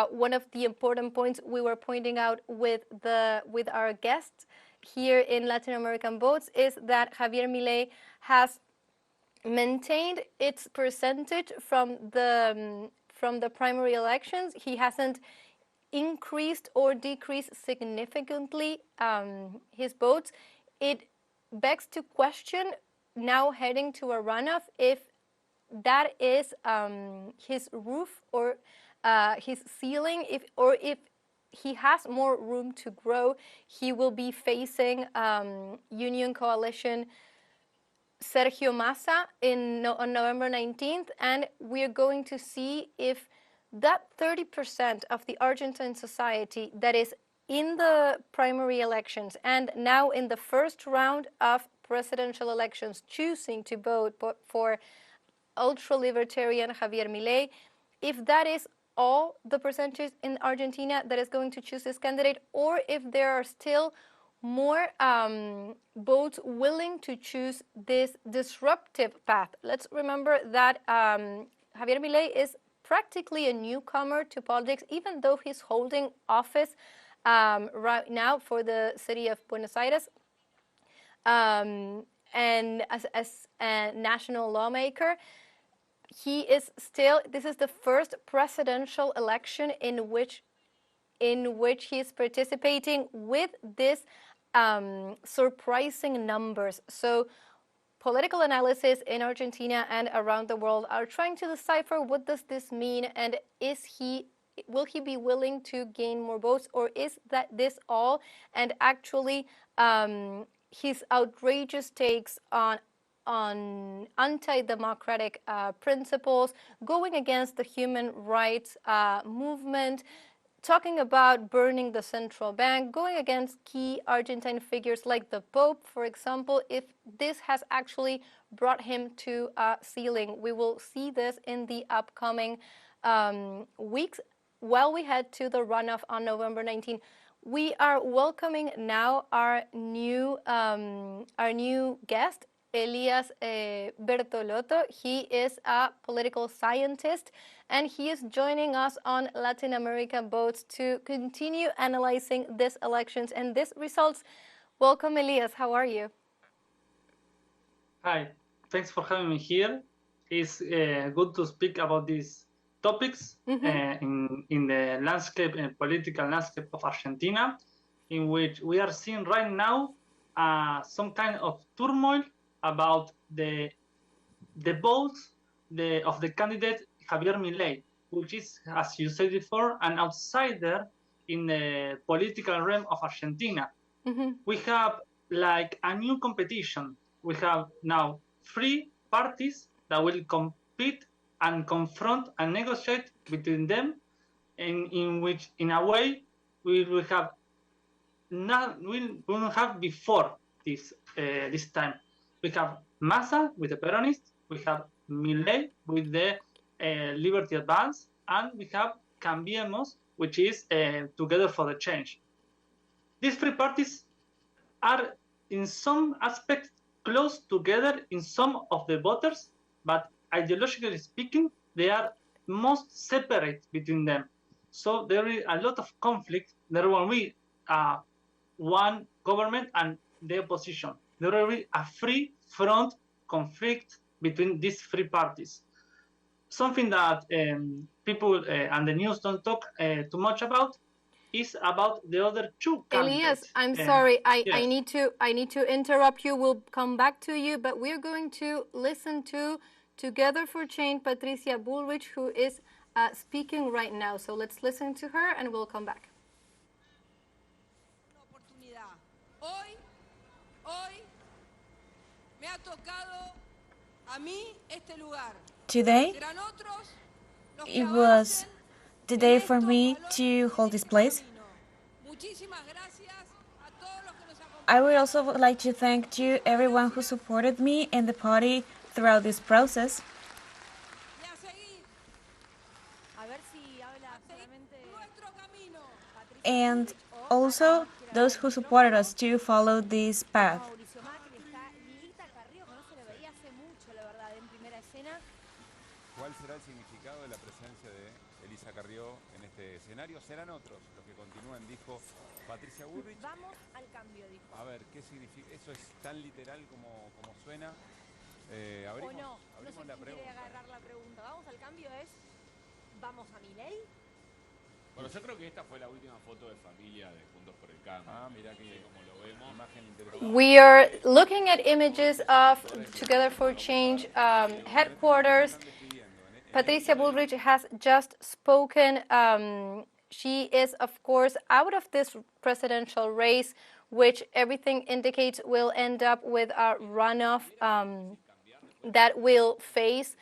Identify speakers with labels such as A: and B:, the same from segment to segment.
A: one of the important points we were pointing out with our guests here in Latin American votes is that Javier Milei has maintained its percentage from the primary elections. He hasn't increased or decreased significantly his votes. It begs to question, now heading to a runoff, if that is his roof or his ceiling, if he has more room to grow. He will be facing Union Coalition Sergio Massa on November 19th, and we're going to see if that 30% of the Argentine society that is in the primary elections and now in the first round of presidential elections choosing to vote for ultra-libertarian Javier Milei, if that is all the percentage in Argentina that is going to choose this candidate, or if there are still more votes willing to choose this disruptive path. Let's remember that Javier Milei is practically a newcomer to politics, even though he's holding office right now for the city of Buenos Aires and as a national lawmaker. He is still, this is the first presidential election in which he is participating with this surprising numbers. So political analysis in Argentina and around the world are trying to decipher what does this mean, and will he be willing to gain more votes, or is that this all? And actually his outrageous takes on anti-democratic principles, going against the human rights movement, talking about burning the central bank, going against key Argentine figures like the Pope, for example, if this has actually brought him to a ceiling. We will see this in the upcoming weeks while we head to the runoff on November 19. We are welcoming now our new guest, Elias Bertolotto. He is a political scientist, and he is joining us on Latin American Votes to continue analyzing these elections and these results. Welcome, Elias. How are you?
B: Hi. Thanks for having me here. It's good to speak about these topics in the landscape and political landscape of Argentina, in which we are seeing right now some kind of turmoil about the votes of the candidate Javier Milei, which is, as you said before, an outsider in the political realm of Argentina. We have like a new competition. We have now 3 parties that will compete and confront and negotiate between them, in which, in a way, we will have we won't have before this time. We have Massa with the Peronists, we have Milei with the Liberty Advance, and we have Cambiemos, which is Together for the Change. These 3 parties are in some aspects close together in some of the voters, but ideologically speaking, they are most separate between them. So there is a lot of conflict. There will be one government and the opposition. There will be a free front conflict between these 3 parties. Something that people and the news don't talk too much about is about the other 2 candidates.
A: Elias, I'm sorry, I need to interrupt you. We'll come back to you, but we're going to listen to Together for Change, Patricia Bullrich, who is speaking right now. So let's listen to her and we'll come back.
C: Today, it was the day for me to hold this place. I would also like to thank to everyone who supported me and the party throughout this process. And also those who supported us to follow this path.
D: este escenario serán otros los que continúen, dijo Patricia Bullrich.
E: Vamos al cambio, dijo.
D: A ver, ¿qué significa? ¿Eso es tan literal como suena? Abrimos,
E: o no,
D: abrimos
E: no sé
D: la
E: quién
D: pregunta.
E: quiere agarrar la pregunta. Vamos al cambio es, ¿vamos a Milei?
F: Bueno, yo creo que esta fue la última foto de familia de Juntos por el Cambio.
D: Ah, mira que
F: como lo vemos.
D: Imagen interesante.
A: We are looking at images of Together for Change headquarters. Patricia Bullrich has just spoken. She is, of course, out of this presidential race, which everything indicates will end up with a runoff that will face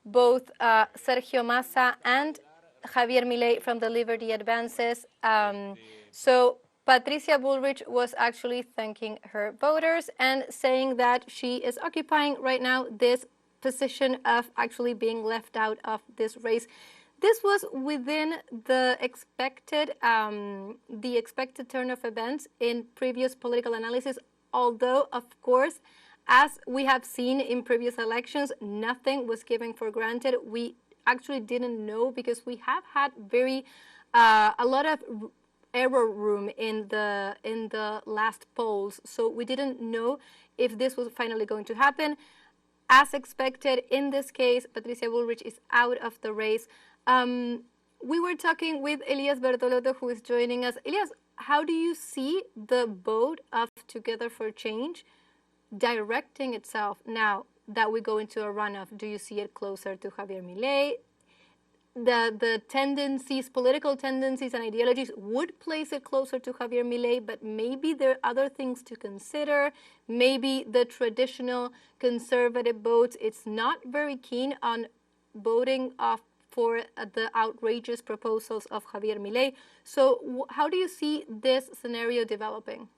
A: both Sergio Massa and Javier Milei from the Liberty Advances. So Patricia Bullrich was actually thanking her voters and saying that she is occupying right now this position of actually being left out of this race. This was within the expected turn of events in previous political analysis, although, of course, as we have seen in previous elections, nothing was given for granted. We actually didn't know because we have had a lot of error room in the last polls, so we didn't know if this was finally going to happen. As expected, in this case, Patricia Bullrich is out of the race. We were talking with Elias Bertolotto, who is joining us. Elias, how do you see the vote of Together for Change directing itself now that we go into a runoff? Do you see it closer to Javier Milei? The tendencies, political tendencies and ideologies would place it closer to Javier Milei, but maybe there are other things to consider. Maybe the traditional conservative votes, it's not very keen on voting for the outrageous proposals of Javier Milei. So how do you see this scenario developing?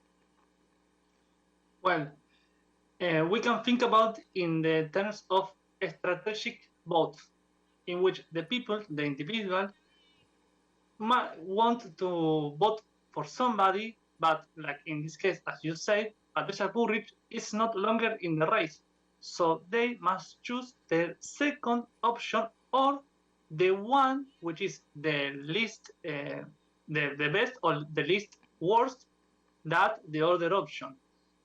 B: Well, we can think about in the terms of strategic votes, in which the people, the individual, want to vote for somebody, but like in this case, as you said, Patricia Bullrich is not longer in the race. So they must choose the second option or the one which is the least, the best or the least worst that the other option.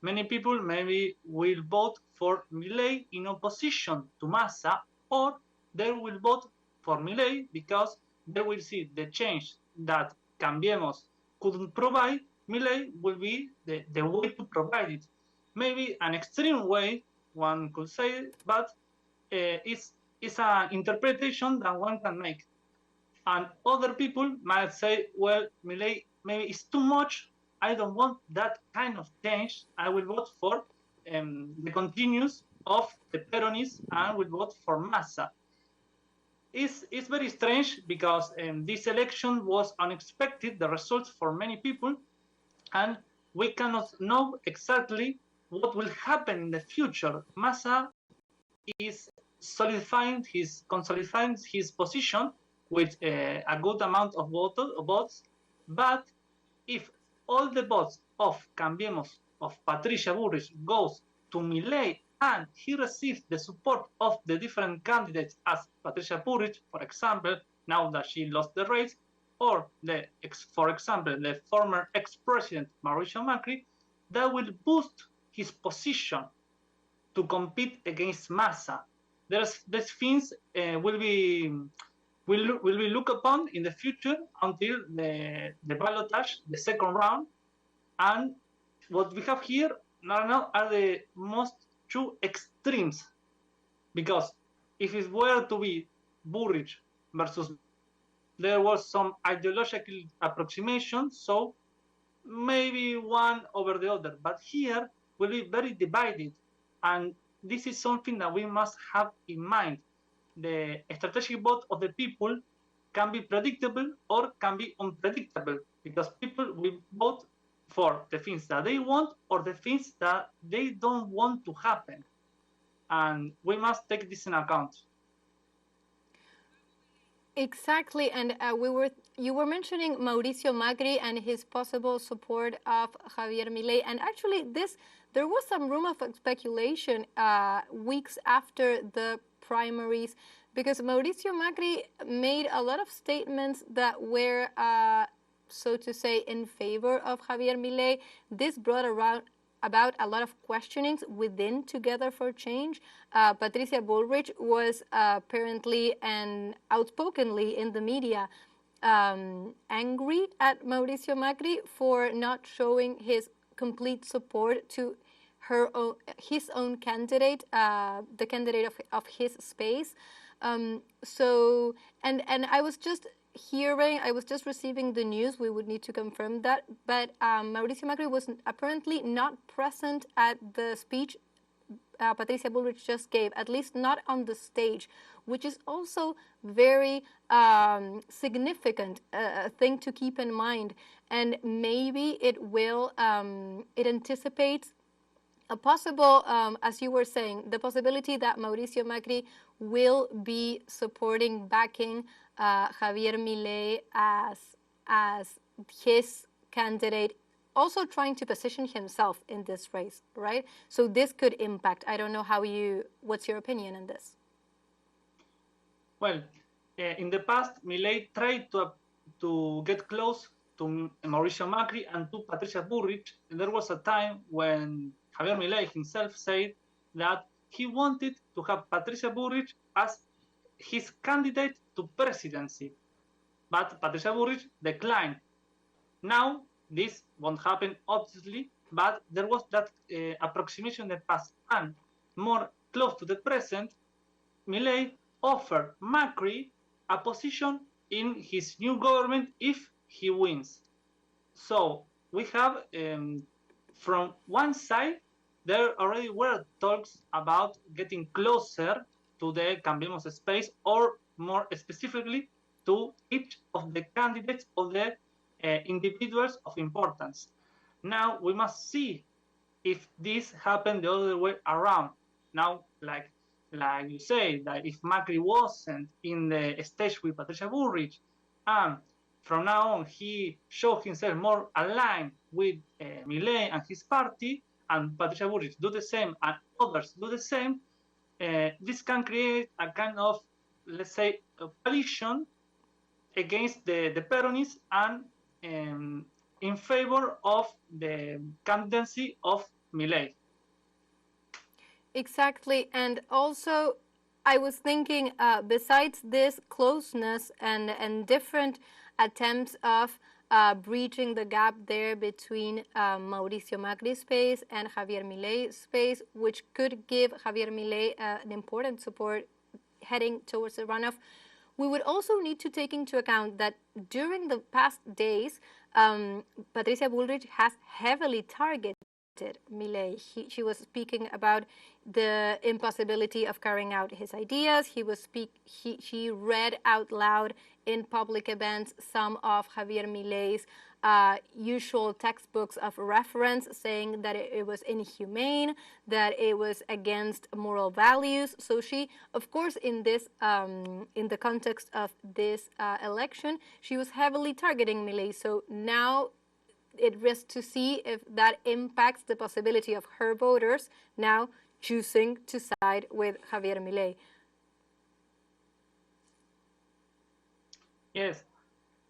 B: Many people maybe will vote for Milei in opposition to Massa, or they will vote for Milei because they will see the change that Cambiemos couldn't provide. Milei will be the way to provide it. Maybe an extreme way, one could say, but it's an interpretation that one can make. And other people might say, well, Milei maybe it's too much. I don't want that kind of change. I will vote for the continuous of the Peronists and will vote for Massa. It's very strange because this election was unexpected, the results for many people, and we cannot know exactly what will happen in the future. Massa is consolidating his position with a good amount of votes, but if all the votes of Cambiemos, of Patricia Bullrich, goes to Milei and he receives the support of the different candidates as Patricia Bullrich, for example, now that she lost the race, or for example, the former ex-president Mauricio Macri, that will boost his position to compete against Massa. These things will be looked upon in the future until the ballotage, the second round. And what we have here now are the most two extremes, because if it were to be Bullrich versus, there was some ideological approximation, so maybe one over the other, but here will be very divided, and this is something that we must have in mind. The strategic vote of the people can be predictable or can be unpredictable, because people will vote for the things that they want or the things that they don't want to happen. And we must take this in account.
A: Exactly, and you were mentioning Mauricio Macri and his possible support of Javier Milei, and actually there was some room of speculation weeks after the primaries because Mauricio Macri made a lot of statements that were, so to say, in favor of Javier Milei. This brought about a lot of questionings within Together for Change. Patricia Bullrich was apparently and outspokenly in the media angry at Mauricio Macri for not showing his complete support to his own candidate, the candidate of his space. So, and I was just receiving the news, we would need to confirm that, but Mauricio Macri was apparently not present at the speech Patricia Bullrich just gave, at least not on the stage, which is also very significant thing to keep in mind. And maybe it will, it anticipates a possible, as you were saying, the possibility that Mauricio Macri will be supporting, backing Javier Milei as his candidate, also trying to position himself in this race, right? So this could impact. I don't know what's your opinion on this?
B: Well, in the past, Milei tried to get close to Mauricio Macri and to Patricia Bullrich. And there was a time when Javier Milei himself said that he wanted to have Patricia Bullrich as his candidate to presidency, but Patricia Bullrich declined. Now, this won't happen, obviously, but there was that approximation in the past. And more close to the present, Milei offered Macri a position in his new government if he wins. So we have, from one side, there already were talks about getting closer to the Cambiemos space, or more specifically, to each of the candidates of the individuals of importance. Now we must see if this happened the other way around. Now, like you say, that if Macri wasn't in the stage with Patricia Bullrich, and from now on he showed himself more aligned with Milei and his party, and Patricia Bullrich do the same, and others do the same, this can create a kind of, let's say, a coalition against the Peronists and in favor of the candidacy of Milei.
A: Exactly, and also I was thinking, besides this closeness and different attempts of breaching the gap there between Mauricio Macri's space and Javier Milei's space, which could give Javier Milei an important support heading towards the runoff, we would also need to take into account that during the past days, Patricia Bullrich has heavily targeted Milei. She was speaking about the impossibility of carrying out his ideas. She read out loud in public events some of Javier Milei's usual textbooks of reference, saying that it was inhumane, that it was against moral values. So she, of course, in the context of this election, she was heavily targeting Milei. So now it rests to see if that impacts the possibility of her voters now choosing to side with Javier Milei.
B: Yes,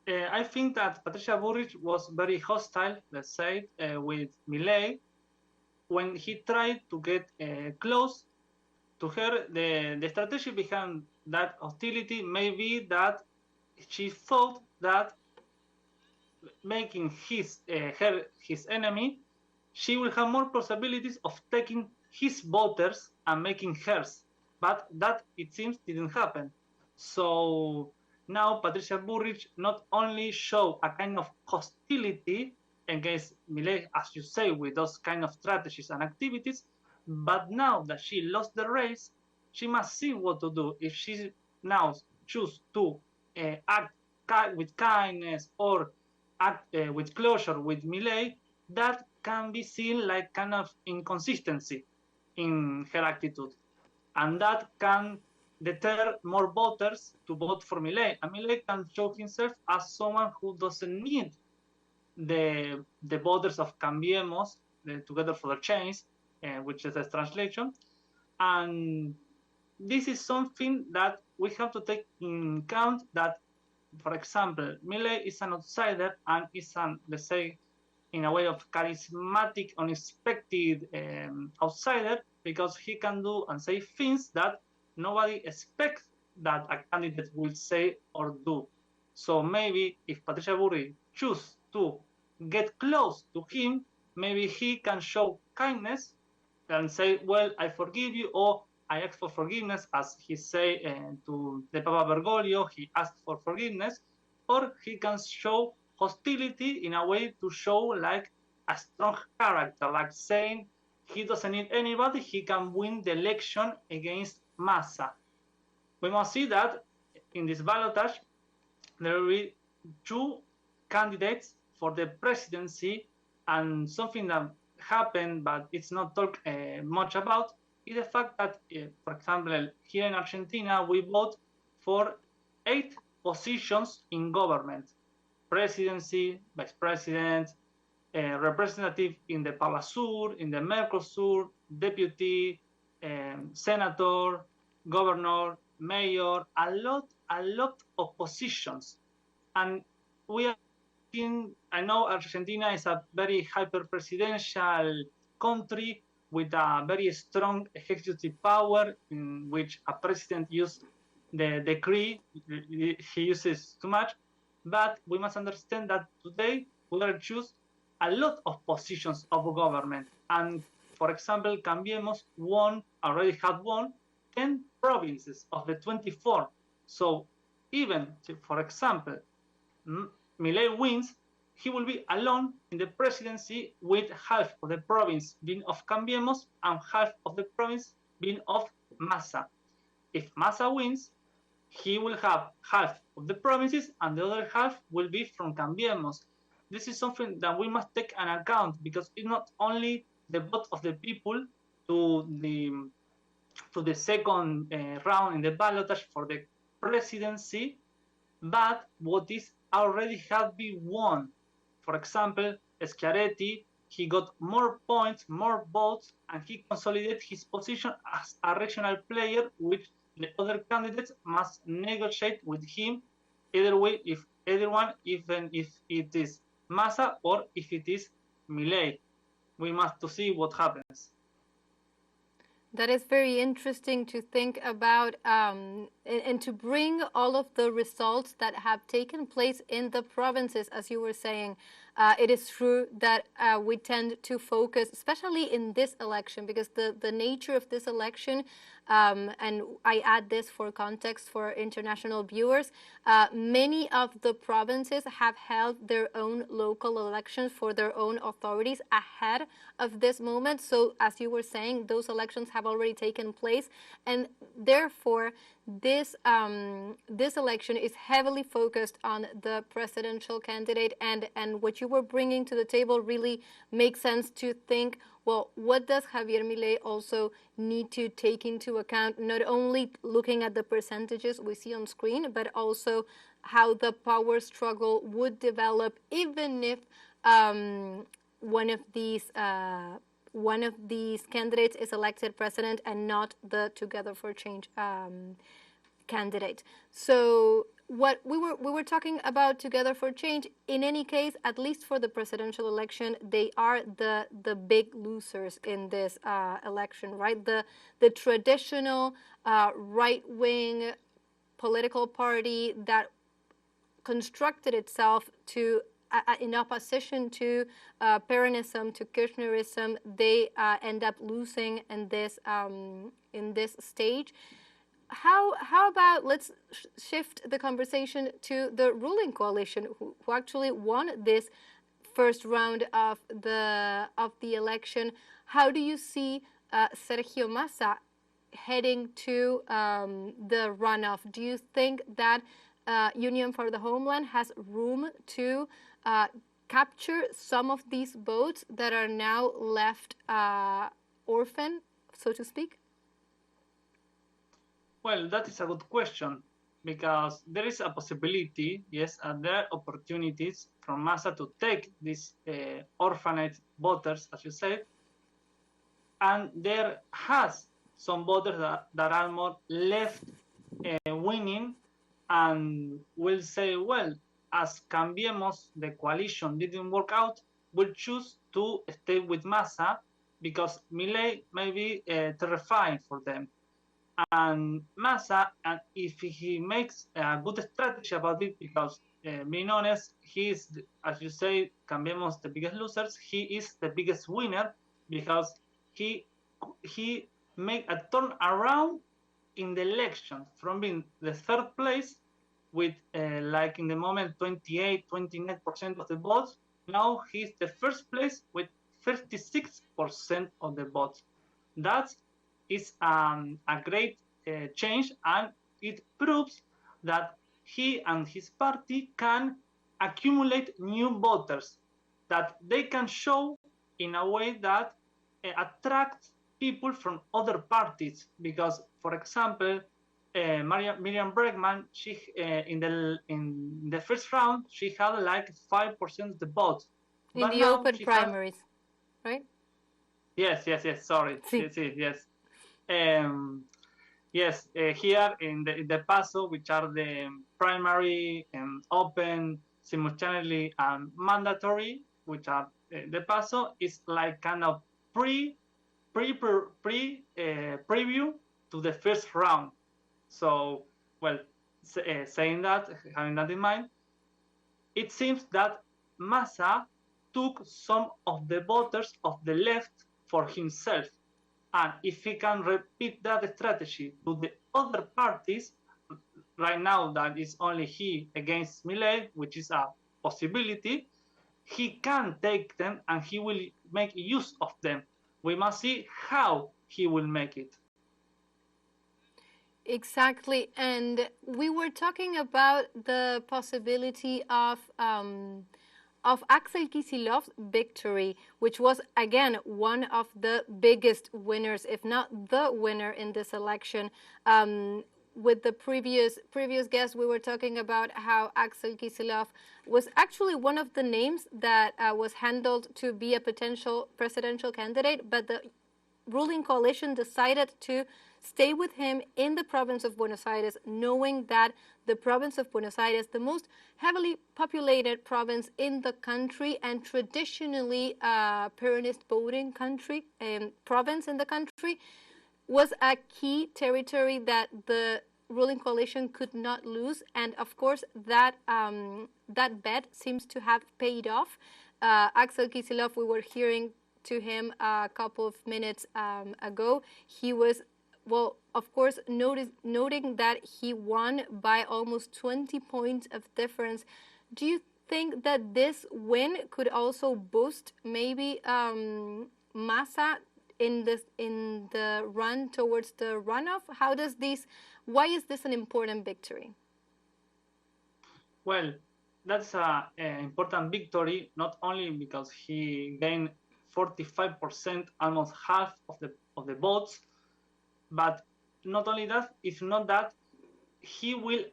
B: I think that Patricia Bullrich was very hostile, let's say, with Milei when he tried to get close to her. The strategy behind that hostility may be that she thought that making his enemy, she will have more possibilities of taking his voters and making hers. But that, it seems, didn't happen. So now Patricia Bullrich not only show a kind of hostility against Milei, as you say, with those kind of strategies and activities, but now that she lost the race, she must see what to do. If she now choose to act with kindness or act with closure with Milei, that can be seen like kind of inconsistency in her attitude. And that can deter more voters to vote for Milei. And Milei can show himself as someone who doesn't need the voters of Cambiemos, Together for the Change, which is a translation. And this is something that we have to take in account that, for example, Milei is an outsider and is an, let's say, in a way of charismatic, unexpected outsider, because he can do and say things that nobody expects that a candidate will say or do. So maybe if Patricia Burri chooses to get close to him, maybe he can show kindness and say, well, I forgive you, or I ask for forgiveness, as he say to the Papa Bergoglio, he asked for forgiveness, or he can show hostility in a way to show like a strong character, like saying he doesn't need anybody, he can win the election against Massa. We must see that in this ballotage, there will be two candidates for the presidency, and something that happened, but it's not talked much about, is the fact that, for example, here in Argentina, we vote for 8 positions in government: presidency, vice president, representative in the teleSUR, in the Mercosur, deputy, senator, governor, mayor, a lot of positions. And we are in, I know Argentina is a very hyper-presidential country with a very strong executive power, in which a president uses the decree, he uses too much. But we must understand that today we will choose a lot of positions of government. And for example, Cambiemos already had won 10 provinces of the 24. So even, for example, Milei wins, he will be alone in the presidency, with half of the province being of Cambiemos and half of the province being of Massa. If Massa wins, he will have half of the provinces and the other half will be from Cambiemos. This is something that we must take an account, because it's not only the vote of the people to the second round in the ballotage for the presidency, but what is already have been won. For example, Schiaretti, he got more points, more votes, and he consolidated his position as a regional player, which the other candidates must negotiate with him, either way, even if it is Massa or if it is Milei. We must to see what happens.
A: That is very interesting to think about, and to bring all of the results that have taken place in the provinces, as you were saying. It is true that we tend to focus, especially in this election, because the nature of this election, and I add this for context for international viewers, many of the provinces have held their own local elections for their own authorities ahead of this moment. So as you were saying, those elections have already taken place, and therefore this election is heavily focused on the presidential candidate, and what you were bringing to the table really makes sense to think, well, what does Javier Milei also need to take into account, not only looking at the percentages we see on screen, but also how the power struggle would develop, even if one of these candidates is elected president and not the Together for Change candidate. So what we were talking about Together for Change, in any case, at least for the presidential election, they are the big losers in this election, right? The traditional right-wing political party that constructed itself to in opposition to Peronism, to Kirchnerism, they end up losing in this stage. How about let's shift the conversation to the ruling coalition, who actually won this first round of the election. How do you see Sergio Massa heading to the runoff? Do you think that Union for the Homeland has room to capture some of these votes that are now left orphan, so to speak?
B: Well, that is a good question, because there is a possibility, yes, and there are opportunities from Massa to take these orphanage voters, as you said, and there has some voters that are more left winning and will say, well, as Cambiemos, the coalition didn't work out, we'll choose to stay with Massa because Milei may be terrifying for them. And Massa, and if he makes a good strategy about it, because being honest, he is, as you say, Cambiemos the biggest losers, he is the biggest winner because he made a turn around in the election from being the third place with like in the moment 28-29% of the votes. Now he's the first place with 36% of the votes. That is a great change, and it proves that he and his party can accumulate new voters that they can show in a way that attracts people from other parties. Because, for example, Miriam Bregman, she in the first round she had like 5% of the votes.
A: In the open primaries, right?
B: Yes. Sorry, sí. Yes. Yes, here in the PASO, which are the primary and open, simultaneously and mandatory, which are the PASO, is like kind of preview to the first round. So, well, saying that, having that in mind, it seems that Massa took some of the voters of the left for himself. And if he can repeat that strategy to the other parties, right now that is only he against Milei, which is a possibility, he can take them and he will make use of them. We must see how he will make it.
A: Exactly, and we were talking about the possibility of Axel Kicillov's victory, which was again one of the biggest winners, if not the winner in this election. With the previous guest, we were talking about how Axel Kicillof was actually one of the names that was handled to be a potential presidential candidate, but the ruling coalition decided to stay with him in the province of Buenos Aires, knowing that the province of Buenos Aires, the most heavily populated province in the country and traditionally Peronist voting country province in the country, was a key territory that the ruling coalition could not lose. And of course, that bet seems to have paid off. Axel Kicillof, we were hearing to him a couple of minutes ago. He was, well, of course, noting that he won by almost 20 points of difference. Do you think that this win could also boost maybe Massa in the run towards the runoff? Why is this an important victory?
B: Well, that's an important victory, not only because he gained 45%, almost half of the votes, but not only that, if not that, he will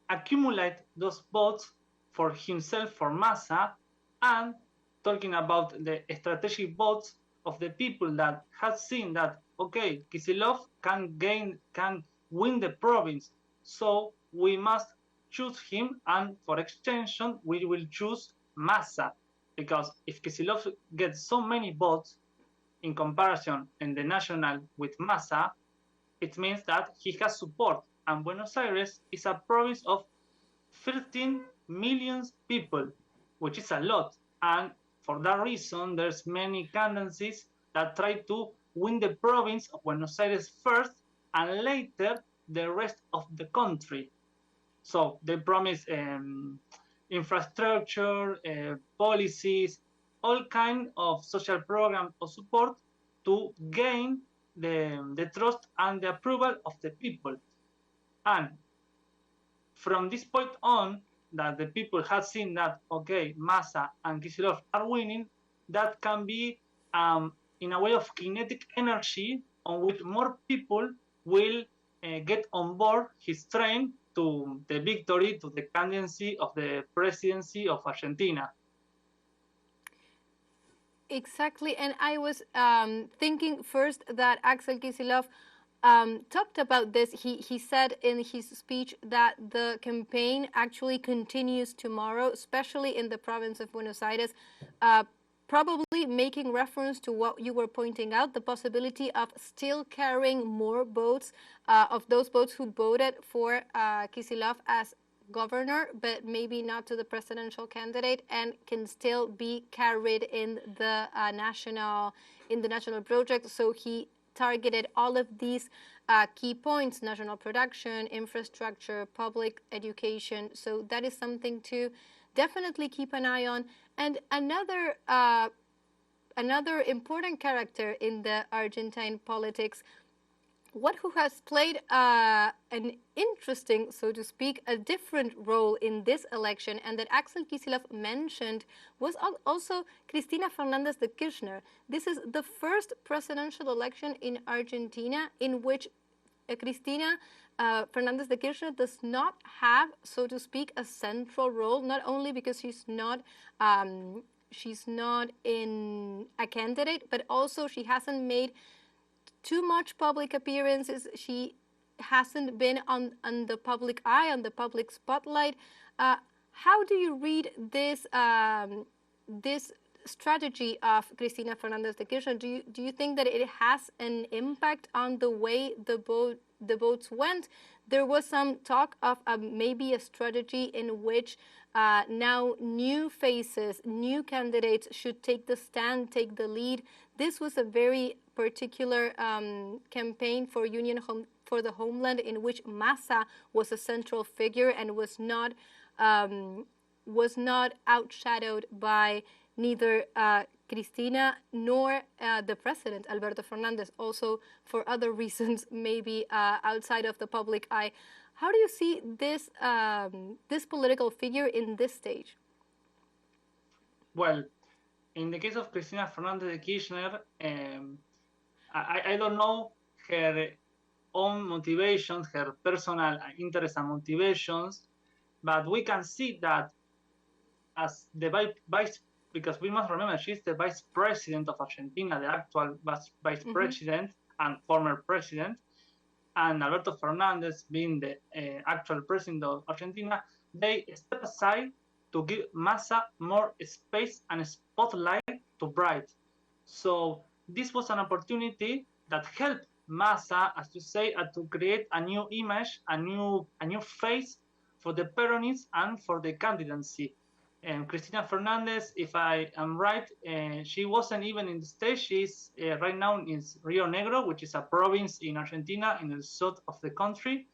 B: accumulate those votes for himself, for Massa, and talking about the strategic votes of the people that have seen that, okay, Kicillof can win the province, so we must choose him, and for extension, we will choose Massa, because if Kicillof gets so many votes in comparison in the national with Massa, it means that he has support, and Buenos Aires is a province of 13 million people, which is a lot, and for that reason, there's many candidacies that try to win the province of Buenos Aires first, and later the rest of the country. So they promise infrastructure, policies, all kind of social programs or support to gain the trust and the approval of the people. And from this point on, that the people have seen that, okay, Massa and Kicillof are winning, that can be in a way of kinetic energy on which more people will get on board his train to the victory, to the candidacy of the presidency of Argentina.
A: Exactly, and I was thinking first that Axel Kicillof talked about this. He said in his speech that the campaign actually continues tomorrow, especially in the province of Buenos Aires, probably making reference to what you were pointing out, the possibility of still carrying more votes, of those votes who voted for Kicillof as governor, but maybe not to the presidential candidate, and can still be carried in the national project. So he targeted all of these key points: national production, infrastructure, public education. So that is something to definitely keep an eye on. And another important character in the Argentine politics, who has played an interesting, so to speak, a different role in this election, and that Axel Kicillof mentioned, was also Cristina Fernández de Kirchner. This is the first presidential election in Argentina in which Cristina Fernández de Kirchner does not have, so to speak, a central role, not only because she's not in a candidate, but also she hasn't made too much public appearances. She hasn't been on the public eye, on the public spotlight. How do you read this this strategy of Cristina Fernández de Kirchner? Do you think that it has an impact on the way the votes went? There was some talk of maybe a strategy in which now new faces, new candidates should take the stand, take the lead. This was a very particular campaign for Union for the Homeland, in which Massa was a central figure and was not outshadowed by neither Cristina nor the president, Alberto Fernandez, also for other reasons, maybe outside of the public eye. How do you see this this political figure in this stage?
B: Well, in the case of Cristina Fernández de Kirchner, I don't know her own motivations, her personal interests and motivations, but we can see that as the vice, because we must remember she's the vice president of Argentina, the actual vice president and former president, and Alberto Fernandez being the actual president of Argentina, they step aside to give Massa more space and spotlight to bright. So this was an opportunity that helped Massa, as you say, to create a new image, a new face for the Peronists and for the candidacy. And Cristina Fernandez, if I am right, she wasn't even in the stage. She's right now in Rio Negro, which is a province in Argentina, in the south of the country.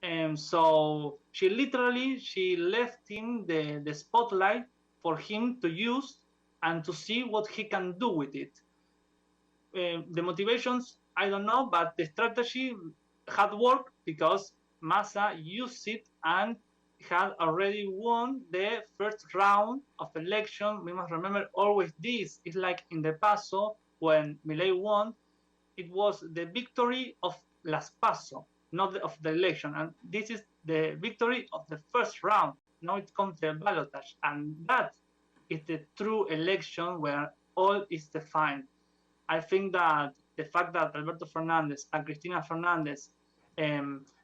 B: And so she left him the spotlight for him to use and to see what he can do with it. The motivations, I don't know, but the strategy had worked because Massa used it and had already won the first round of election. We must remember always this. It's like in the PASO, when Milei won, it was the victory of Las PASO, not of the election. And this is the victory of the first round. Now it comes the ballotage. And that is the true election where all is defined. I think that the fact that Alberto Fernandez and Cristina Fernandez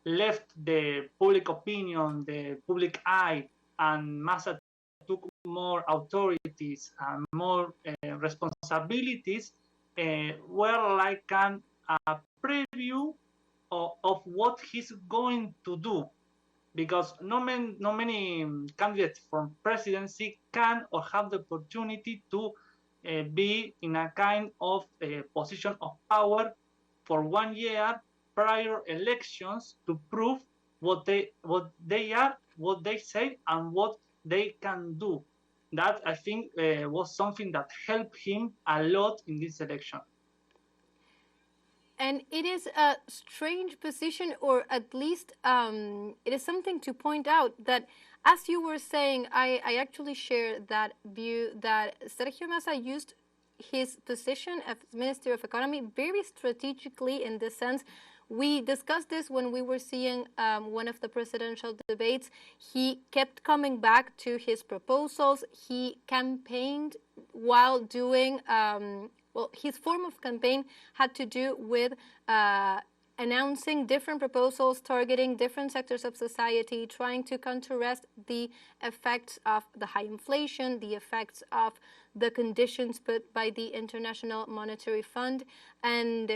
B: left the public opinion, the public eye, and Massa took more authorities and more responsibilities, were like a preview of what he's going to do. Because not many candidates for presidency can or have the opportunity to be in a kind of position of power for 1 year prior elections to prove what they are, what they say, and what they can do. That, I think, was something that helped him a lot in this election.
A: And it is a strange position, or at least it is something to point out that, as you were saying, I actually share that view that Sergio Massa used his position as Minister of Economy very strategically, in the sense, we discussed this when we were seeing one of the presidential debates. He kept coming back to his proposals. He campaigned while doing, well, his form of campaign had to do with announcing different proposals targeting different sectors of society, trying to contrast the effects of the high inflation, the effects of the conditions put by the International Monetary Fund, and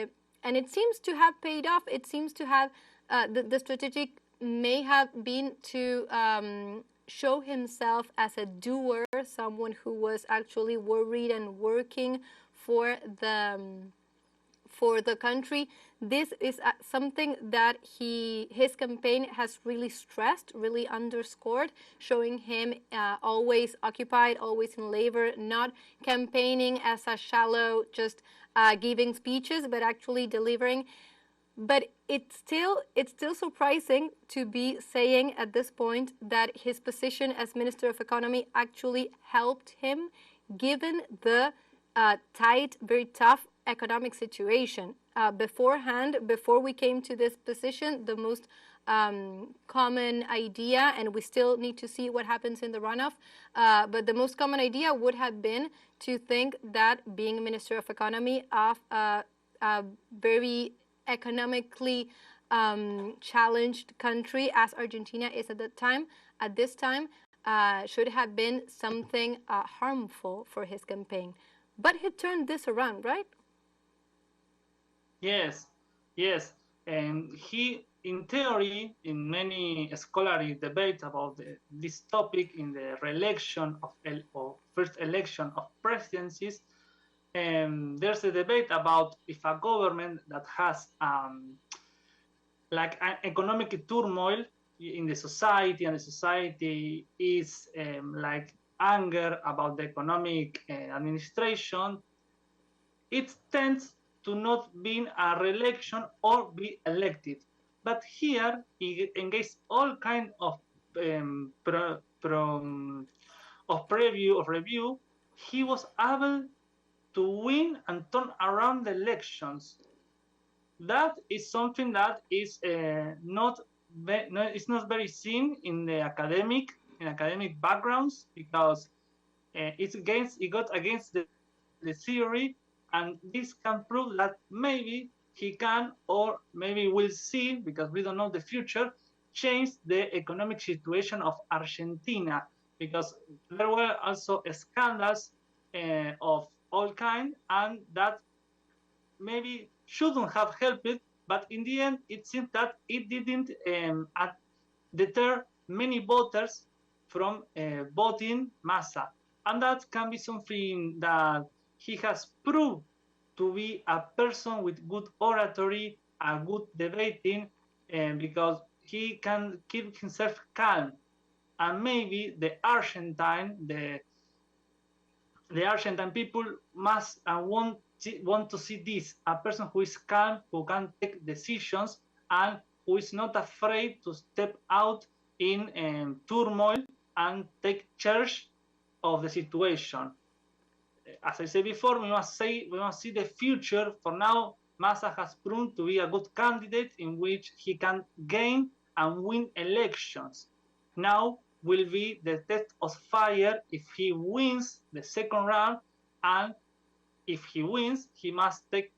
A: it seems to have paid off. It seems to have the strategic may have been to show himself as a doer, someone who was actually worried and working for the country. This is something that his campaign has really stressed, really underscored, showing him always occupied, always in labor, not campaigning as a shallow, just giving speeches, but actually delivering. But it's still surprising to be saying at this point that his position as Minister of Economy actually helped him, given the tight, very tough economic situation. Beforehand, before we came to this position, the most common idea, and we still need to see what happens in the runoff, but the most common idea would have been to think that being Minister of Economy of a very economically challenged country as Argentina is at this time, should have been something harmful for his campaign. But he turned this around, right?
B: Yes, yes. And he, in theory, in many scholarly debates about this topic in the re-election of first election of presidencies, there's a debate about if a government that has like an economic turmoil in the society, and the society is like anger about the economic administration, it tends to not be a re-election or be elected. But here, he engaged all kind of review. He was able to win and turn around the elections. That is something that is not very seen in the academic backgrounds, because it got against the theory, and this can prove that maybe he can, or maybe we'll see, because we don't know the future, change the economic situation of Argentina, because there were also scandals of all kind, and that maybe shouldn't have helped it, but in the end, it seems that it didn't deter many voters from voting Massa. And that can be something that he has proved to be a person with good oratory, a good debating, because he can keep himself calm. And maybe the Argentine people must and want to see this, a person who is calm, who can take decisions, and who is not afraid to step out in turmoil and take charge of the situation. As I said before, we must see the future. For now, Massa has proven to be a good candidate in which he can gain and win elections. Now will be the test of fire if he wins the second round, and if he wins, he must take